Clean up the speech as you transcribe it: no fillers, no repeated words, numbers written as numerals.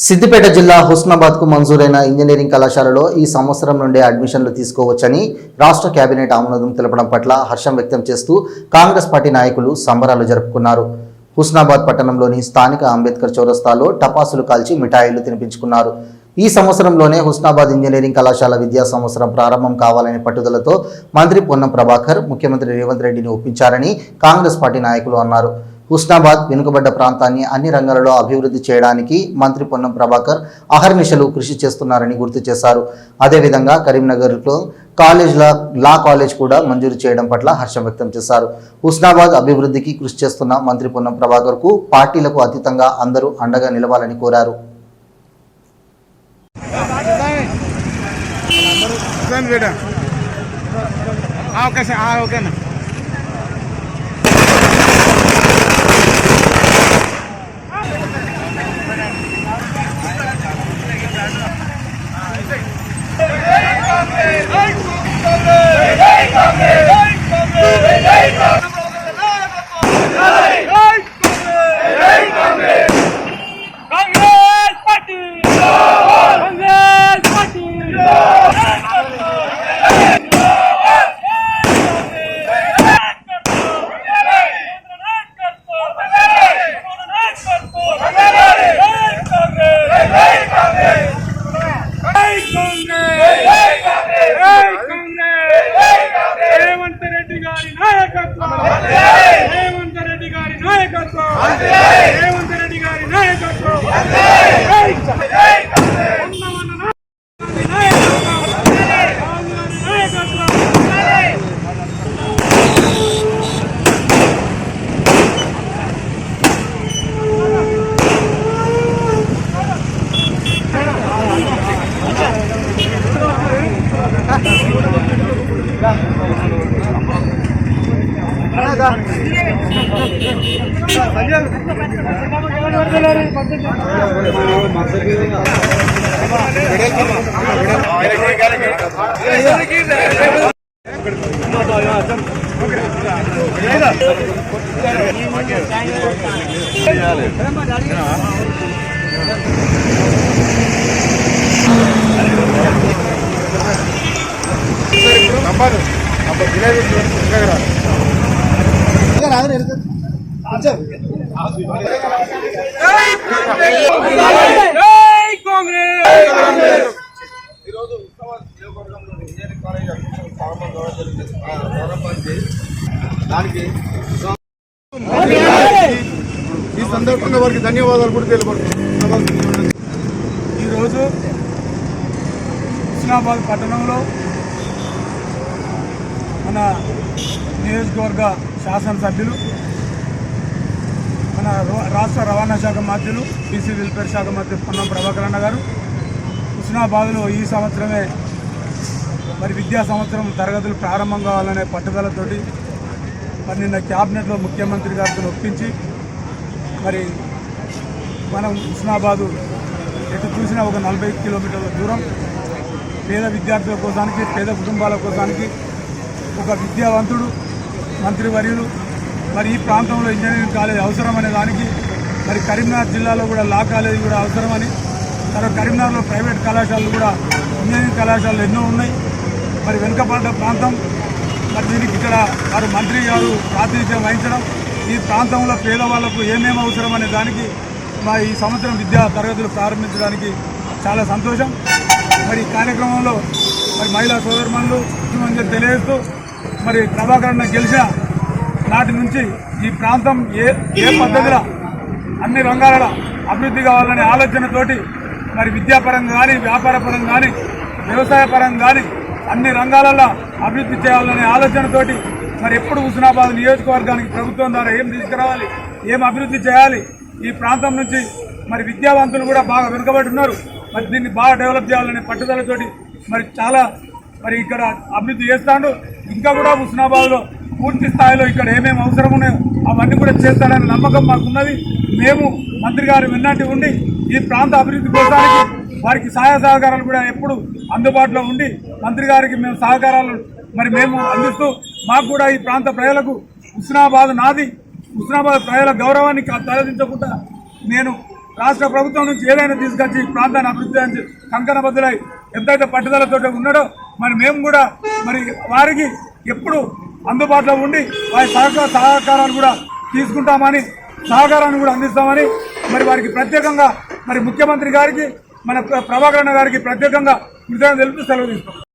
సిద్దిపేట జిల్లా హుస్నాబాద్ కు మంజూరైన ఇంజనీరింగ్ కళాశాలలో ఈ సంవత్సరం నుండే అడ్మిషన్లు తీసుకోవచ్చని రాష్ట్ర కేబినెట్ ఆమోదం తెలపడం పట్ల హర్షం వ్యక్తం చేస్తూ కాంగ్రెస్ పార్టీ నాయకులు సంబరాలు జరుపుకున్నారు. హుస్నాబాద్ పట్టణంలోని స్థానిక అంబేద్కర్ చౌరస్తాలో టపాసులు కాల్చి మిఠాయిలు తినిపించుకున్నారు. ఈ సంవత్సరంలోనే హుస్నాబాద్ ఇంజనీరింగ్ కళాశాల విద్యా సంవత్సరం ప్రారంభం కావాలనే పట్టుదలతో మంత్రి పొన్నం ప్రభాకర్ ముఖ్యమంత్రి రేవంత్ రెడ్డిని ఒప్పించారని కాంగ్రెస్ పార్టీ నాయకులు అన్నారు. హుస్నాబాద్ వెనుకబడ్డ ప్రాంతాన్ని అన్ని రంగాలలో అభివృద్ధి చేయడానికి మంత్రి పొన్నం ప్రభాకర్ అహర్నిశలు కృషి చేస్తున్నారని గుర్తు చేశారు. అదేవిధంగా కరీంనగర్లో లా కాలేజ్ కూడా మంజూరు చేయడం పట్ల హర్షం వ్యక్తం చేశారు. హుస్నాబాద్ అభివృద్ధికి కృషి చేస్తున్న మంత్రి పొన్నం ప్రభాకర్ కు పార్టీలకు అతీతంగా అందరూ అండగా నిలవాలని కోరారు. ఈ సందర్భంగా వారికి ధన్యవాదాలు కూడా తెలుపుకుంటున్నాం. ఈరోజు హుస్నాబాద్ పట్టణంలో మన నియోజకవర్గ శాసనసభ్యులు, మన రాష్ట్ర రవాణా శాఖ మంత్రులు, బీసీ వెల్ఫేర్ శాఖ మంత్రి పొన్నం ప్రభాకర్ అన్న గారు హుస్నాబాద్లో ఈ సంవత్సరమే మరి విద్యా సంవత్సరం తరగతులు ప్రారంభం కావాలనే పట్టుదలతోటి మరి నిన్న క్యాబినెట్లో ముఖ్యమంత్రి గారితో ఒప్పించి మరి మనం హుస్నాబాదు ఎటు చూసినా ఒక 40 కిలోమీటర్ల దూరం పేద విద్యార్థుల కోసానికి, పేద కుటుంబాల కోసానికి ఒక విద్యావంతుడు మంత్రివర్యులు మరి ఈ ప్రాంతంలో ఇంజనీరింగ్ కాలేజ్ అవసరమనే దానికి మరి కరీంనగర్ జిల్లాలో కూడా లా కాలేజ్ కూడా అవసరమని, తర్వాత కరీంనగర్లో ప్రైవేట్ కళాశాలలు కూడా ఇంజనీరింగ్ కళాశాలలు ఎన్నో ఉన్నాయి. మరి వెనుకబడ్డ ప్రాంతం మరి దీనికి ఇక్కడ వారు మంత్రి గారు ప్రాతినిధ్యం వహించడం, ఈ ప్రాంతంలో పేదవాళ్లకు ఏమేమి అవసరం అనే దానికి మరి ఈ సంవత్సరం విద్యా తరగతులు ప్రారంభించడానికి చాలా సంతోషం. మరి ఈ కార్యక్రమంలో మరి మహిళా సోదరుమణులు తెలియజేస్తూ మరి ప్రభాకరణ గెలిచిన నాటి నుంచి ఈ ప్రాంతం ఏ పద్ధతిలో అన్ని రంగాలలో అభివృద్ధి కావాలనే ఆలోచనతోటి మరి విద్యాపరంగా కానీ, వ్యాపార పరంగా కానీ, వ్యవసాయ పరంగా కానీ అన్ని రంగాలలో అభివృద్ధి చేయాలనే ఆలోచనతోటి మరి ఎప్పుడు హుస్నాబాద్ నియోజకవర్గానికి ప్రభుత్వం ద్వారా ఏం తీసుకురావాలి, ఏం అభివృద్ధి చేయాలి, ఈ ప్రాంతం నుంచి మరి విద్యావంతులు కూడా బాగా వెనుకబడి ఉన్నారు, మరి దీన్ని బాగా డెవలప్ చేయాలనే పట్టుదలతోటి మరి చాలా మరి ఇక్కడ అభివృద్ధి చేస్తాడు. ఇంకా కూడా హుస్నాబాద్లో పూర్తి స్థాయిలో ఇక్కడ ఏమేమి అవసరం ఉన్నాయో అవన్నీ కూడా చేస్తాడనే నమ్మకం మాకున్నది. మేము మంత్రి గారు విన్నట్టు ఉండి ఈ ప్రాంత అభివృద్ధి కోసానికి వారికి సహాయ సహకారాలు కూడా ఎప్పుడు అందుబాటులో ఉండి మంత్రి గారికి మేము సహకారాలు మేము అందిస్తూ మాకు కూడా ఈ ప్రాంత ప్రజలకు హుస్నాబాద్ నాది, హుస్నాబాద్ ప్రజల గౌరవాన్ని తలదించకుండా నేను రాష్ట్ర ప్రభుత్వం నుంచి ఏదైనా తీసుకొచ్చి ఈ ప్రాంతాన్ని అభివృద్ధి చేసి కంకణబద్దులై ఎంతైతే పట్టుదలతో ఉన్నాడో మరి మేము కూడా మరి వారికి ఎప్పుడు అందుబాటులో ఉండి వారి సహకారాలు కూడా తీసుకుంటామని సహకారాన్ని కూడా అందిస్తామని మరి వారికి ప్రత్యేకంగా మరి ముఖ్యమంత్రి గారికి మన ప్రభాకర్ అన్న గారికి ప్రత్యేకంగా కృతజ్ఞతలు తెలుపుతూ సెలవు తీసుకుంటాం.